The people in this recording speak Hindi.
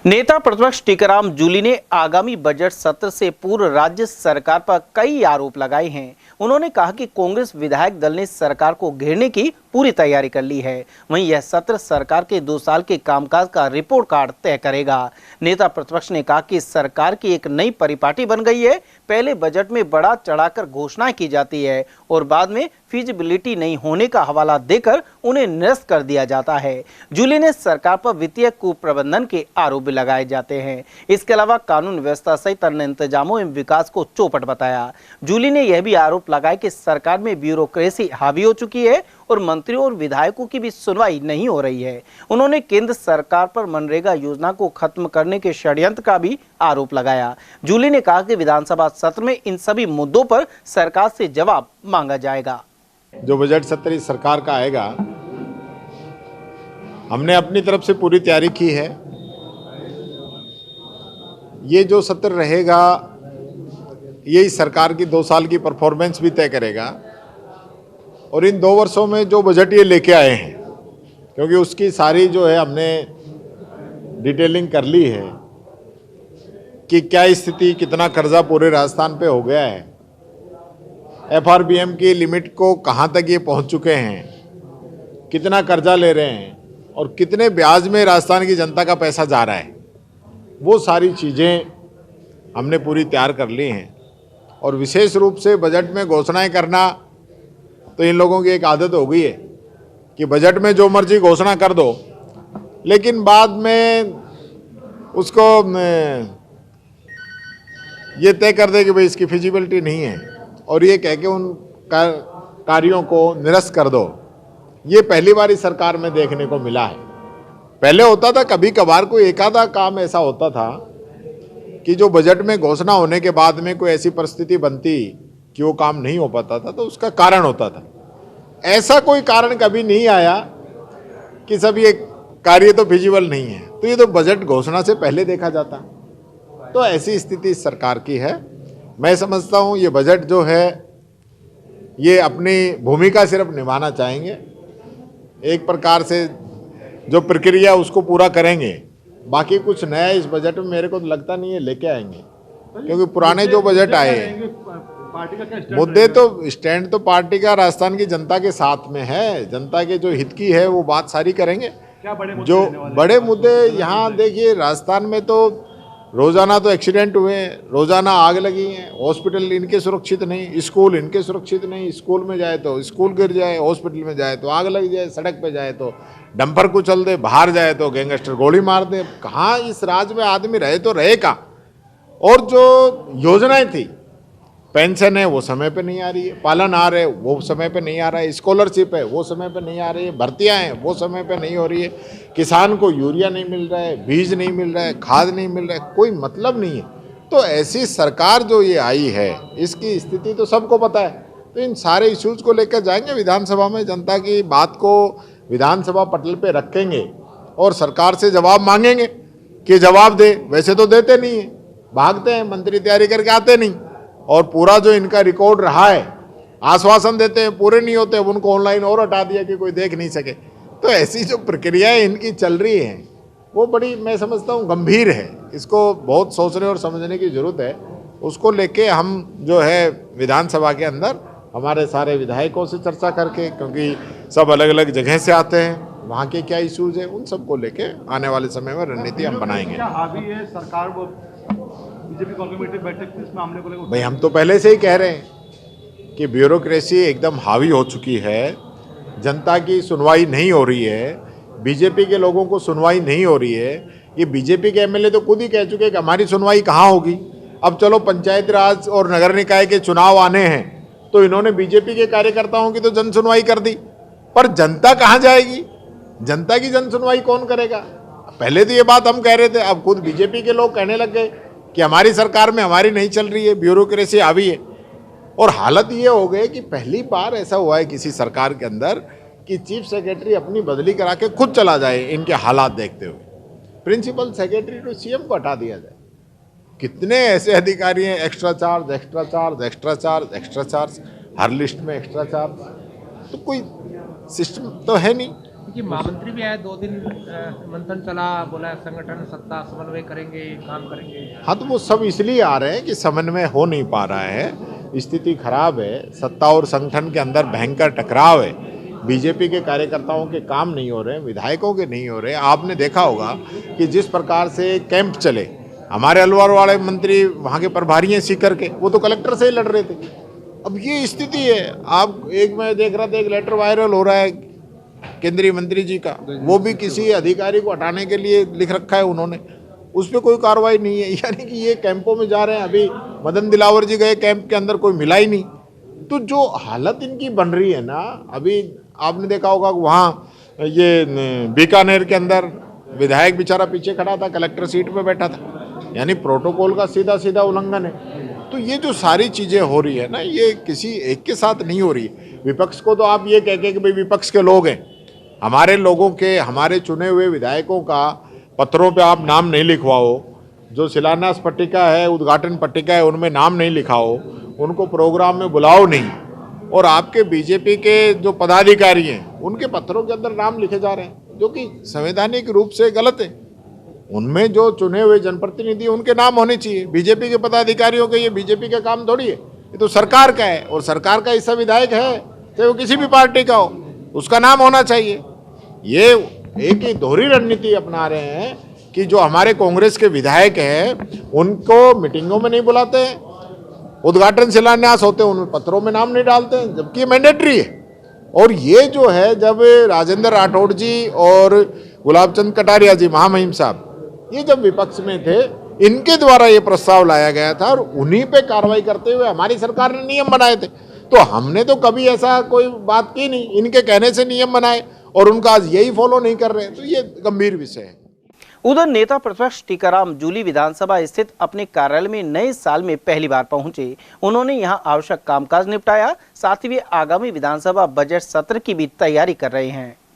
नेता प्रतिपक्ष टीकाराम जूली ने आगामी बजट सत्र से पूर्व राज्य सरकार पर कई आरोप लगाए हैं। उन्होंने कहा कि कांग्रेस विधायक दल ने सरकार को घेरने की पूरी तैयारी कर ली है। वहीं यह सत्र सरकार के 2 साल के कामकाज का रिपोर्ट कार्ड तय करेगा। नेता प्रतिपक्ष ने कहा कि सरकार की एक नई परिपाटी बन गई है। पहले बजट में बढ़ा चढ़ाकर घोषणाएं की जाती है और बाद में फीजिबिलिटी नहीं होने का हवाला देकर उन्हें निरस्त कर दिया जाता है। जूली ने सरकार पर वित्तीय कुप्रबंधन के आरोप भी लगाए जाते हैं। इसके अलावा कानून व्यवस्था सहित अन्य इंतजामों एवं विकास को चौपट बताया। जूली ने यह भी आरोप लगाया कि सरकार में ब्यूरोक्रेसी हावी हो चुकी है और मंत्रियों और विधायकों की भी सुनवाई नहीं हो रही है। उन्होंने केंद्र सरकार पर मनरेगा योजना को खत्म करने के षड्यंत्र का भी आरोप लगाया। जूली ने कहा कि विधानसभा सत्र में इन सभी मुद्दों पर सरकार से जवाब मांगा जाएगा। जो बजट सत्र इस सरकार का आएगा, हमने अपनी तरफ से पूरी तैयारी की है। ये जो सत्र रहेगा, ये इस सरकार की 2 साल की परफॉर्मेंस भी तय करेगा और इन 2 वर्षों में जो बजट ये लेके आए हैं, क्योंकि उसकी सारी जो है हमने डिटेलिंग कर ली है कि क्या स्थिति, कितना कर्जा पूरे राजस्थान पे हो गया है, FRBM की लिमिट को कहाँ तक ये पहुँच चुके हैं, कितना कर्जा ले रहे हैं और कितने ब्याज में राजस्थान की जनता का पैसा जा रहा है, वो सारी चीज़ें हमने पूरी तैयार कर ली हैं। और विशेष रूप से बजट में घोषणाएं करना, तो इन लोगों की एक आदत हो गई है कि बजट में जो मर्जी घोषणा कर दो, लेकिन बाद में उसको ये तय कर दे कि भाई इसकी फिजिबिलिटी नहीं है और ये कह के उन कार्यों को निरस्त कर दो। ये पहली बार इस सरकार में देखने को मिला है। पहले होता था, कभी कभार कोई एक आधा काम ऐसा होता था कि जो बजट में घोषणा होने के बाद में कोई ऐसी परिस्थिति बनती कि वो काम नहीं हो पाता था, तो उसका कारण होता था। ऐसा कोई कारण कभी नहीं आया कि सब ये कार्य तो फिजिबल नहीं है, तो ये तो बजट घोषणा से पहले देखा जाता। तो ऐसी स्थिति इस सरकार की है। मैं समझता हूँ ये बजट जो है, ये अपनी भूमिका सिर्फ निभाना चाहेंगे, एक प्रकार से जो प्रक्रिया उसको पूरा करेंगे। बाकी कुछ नया इस बजट में मेरे को तो लगता नहीं है लेके आएंगे, क्योंकि पुराने जो बजट आए मुद्दे, तो स्टैंड तो पार्टी का राजस्थान की जनता के साथ में है। जनता के जो हित की है वो बात सारी करेंगे। जो बड़े मुद्दे यहाँ देखिए, राजस्थान में तो रोजाना तो एक्सीडेंट हुए, रोजाना आग लगी है, हॉस्पिटल इनके सुरक्षित नहीं, स्कूल इनके सुरक्षित नहीं। स्कूल में जाए तो स्कूल गिर जाए, हॉस्पिटल में जाए तो आग लग जाए, सड़क पे जाए तो डंपर कुचल दे, बाहर जाए तो गैंगस्टर गोली मार दे। कहाँ इस राज्य में आदमी रहे तो रहे कहाँ। और जो योजनाएं थी, पेंशन है वो समय पे नहीं आ रही है, पालन आ रहे वो समय पे नहीं आ रहा है, स्कॉलरशिप है वो समय पे नहीं आ रही है, भर्तियां हैं वो समय पे नहीं हो रही है, किसान को यूरिया नहीं मिल रहा है, बीज नहीं मिल रहा है, खाद नहीं मिल रहा है, कोई मतलब नहीं है। तो ऐसी सरकार जो ये आई है, इसकी स्थिति तो सबको पता है। तो इन सारे इश्यूज को लेकर जाएंगे विधानसभा में, जनता की बात को विधानसभा पटल पे रखेंगे और सरकार से जवाब मांगेंगे कि जवाब दे। वैसे तो देते नहीं है, भागते हैं, मंत्री तैयारी करके आते नहीं, और पूरा जो इनका रिकॉर्ड रहा है, आश्वासन देते हैं, पूरे नहीं होते, उनको ऑनलाइन और हटा दिया कि कोई देख नहीं सके। तो ऐसी जो प्रक्रियाएं इनकी चल रही हैं, वो बड़ी, मैं समझता हूँ, गंभीर है। इसको बहुत सोचने और समझने की जरूरत है। उसको लेके हम जो है विधानसभा के अंदर हमारे सारे विधायकों से चर्चा करके, क्योंकि सब अलग अलग जगह से आते हैं, वहाँ के क्या इश्यूज हैं, उन सबको लेके आने वाले समय में रणनीति हम बनाएंगे। सरकार बीजेपी कमेटी बैठक इस मामले को लेकर, भाई हम तो पहले से ही कह रहे हैं कि ब्यूरोक्रेसी एकदम हावी हो चुकी है, जनता की सुनवाई नहीं हो रही है, बीजेपी के लोगों को सुनवाई नहीं हो रही है। ये बीजेपी के एमएलए तो खुद ही कह चुके कि हमारी सुनवाई कहाँ होगी। अब चलो पंचायत राज और नगर निकाय के चुनाव आने हैं, तो इन्होंने बीजेपी के कार्यकर्ताओं की तो जन सुनवाई कर दी, पर जनता कहाँ जाएगी? जनता की जन सुनवाई कौन करेगा? पहले तो ये बात हम कह रहे थे, अब खुद बीजेपी के लोग कहने लग गए कि हमारी सरकार में हमारी नहीं चल रही है, ब्यूरोक्रेसी हावी है। और हालत ये हो गई कि पहली बार ऐसा हुआ है किसी सरकार के अंदर कि चीफ सेक्रेटरी अपनी बदली करा के खुद चला जाए इनके हालात देखते हुए। प्रिंसिपल सेक्रेटरी तो सीएम को हटा दिया जाए। कितने ऐसे अधिकारी हैं, extra charge, extra charge, extra charge, extra charge, हर लिस्ट में एक्स्ट्रा चार्ज। तो कोई सिस्टम तो है नहीं। क्योंकि महामंत्री भी आए, 2 दिन मंथन चला, बोला संगठन सत्ता समन्वय करेंगे, काम करेंगे। हाँ, तो वो सब इसलिए आ रहे हैं कि समन्वय हो नहीं पा रहा है, स्थिति खराब है, सत्ता और संगठन के अंदर भयंकर टकराव है, बीजेपी के कार्यकर्ताओं के काम नहीं हो रहे हैं, विधायकों के नहीं हो रहे हैं। आपने देखा होगा कि जिस प्रकार से कैंप चले, हमारे अलवर वाले मंत्री वहाँ के प्रभारी हैं सीकर के, वो तो कलेक्टर से ही लड़ रहे थे। अब ये स्थिति है। आप मैं देख रहा था एक लेटर वायरल हो रहा है केंद्रीय मंत्री जी का, वो भी किसी अधिकारी को हटाने के लिए लिख रखा है उन्होंने, उस पर कोई कार्रवाई नहीं है। यानी कि ये कैंपों में जा रहे हैं। अभी मदन दिलावर जी गए कैंप के अंदर, कोई मिला ही नहीं। तो जो हालत इनकी बन रही है ना, अभी आपने देखा होगा वहाँ ये बीकानेर के अंदर विधायक बेचारा पीछे खड़ा था, कलेक्टर सीट पे बैठा था, यानी प्रोटोकॉल का सीधा सीधा उल्लंघन है। तो ये जो सारी चीज़ें हो रही है ना, ये किसी एक के साथ नहीं हो रही। विपक्ष को तो आप ये कह के कि भाई विपक्ष के लोग हैं, हमारे लोगों के, हमारे चुने हुए विधायकों का पत्रों पे आप नाम नहीं लिखवाओ, जो शिलान्यास पट्टिका है, उद्घाटन पट्टिका है, उनमें नाम नहीं लिखाओ, उनको प्रोग्राम में बुलाओ नहीं, और आपके बीजेपी के जो पदाधिकारी हैं उनके पत्रों के अंदर नाम लिखे जा रहे हैं, जो कि संवैधानिक रूप से गलत है। उनमें जो चुने हुए जनप्रतिनिधि उनके नाम होने चाहिए, बीजेपी के पदाधिकारियों के, ये बीजेपी का काम थोड़ी है, ये तो सरकार का है, और सरकार का हिस्सा विधायक है, चाहे वो किसी भी पार्टी का हो, उसका नाम होना चाहिए। ये एक ही दोहरी रणनीति अपना रहे हैं कि जो हमारे कांग्रेस के विधायक हैं उनको मीटिंगों में नहीं बुलाते हैं, उद्घाटन शिलान्यास होते हैं उनमें पत्रों में नाम नहीं डालते हैं, जबकि ये मैंडेटरी है। और ये जो है, जब राजेंद्र राठौड़ जी और गुलाबचंद कटारिया जी, महामहिम साहब, ये जब विपक्ष में थे, इनके द्वारा ये प्रस्ताव लाया गया था, और उन्हीं पे कार्रवाई करते हुए हमारी सरकार ने नियम बनाए थे। तो हमने तो कभी ऐसा कोई बात की नहीं, इनके कहने से नियम बनाए और उनका आज यही फॉलो नहीं कर रहे हैं, तो ये गंभीर विषय है। उधर नेता प्रतिपक्ष टीकाराम जूली विधानसभा स्थित अपने कार्यालय में नए साल में पहली बार पहुंचे। उन्होंने यहां आवश्यक कामकाज निपटाया, साथ ही वे आगामी विधानसभा बजट सत्र की भी तैयारी कर रहे हैं।